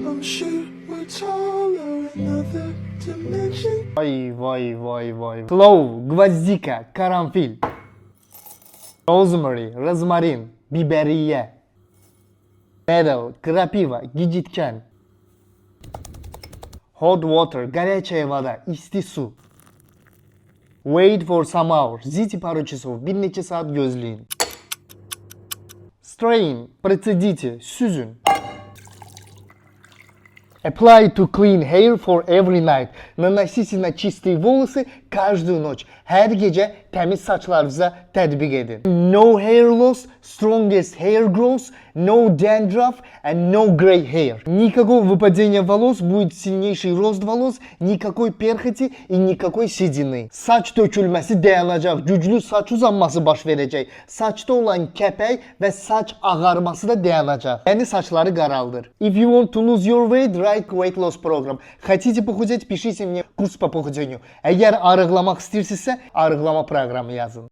I'm sure we're taller in other dimensions. Vay. Clove, gvazdika, karanfil. Rosemary, rozmarin, biberiye. Meadow, krapiva, gicitken. Hot water, горячая вода, isti su. Wait for some hours, ждите пару часов, bir neçə saat gözləyin. Strain, процедите, süzün. Apply to clean hair for every night. Наносите на чистые волосы каждую ночь. Her gece temiz saçlarınıza tətbiq edin. No hair loss, strongest hair growth, no dandruff and no gray hair. Никакого выпадения волос, будет сильнейший рост волос, никакой перхоти и никакой седины. Saç dökülməsi dayanacaq, güclü saç uzanması baş verəcək. Saçda olan kəpək və saç ağarması da dayanacaq. Yəni saçları qaraldır. If you want to lose your weight, write weight loss program. Хотите похудеть, пишите мне курс по похудению. Əgər arıqlamaq istəyirsinizsə, arıqlama proqramı yazın.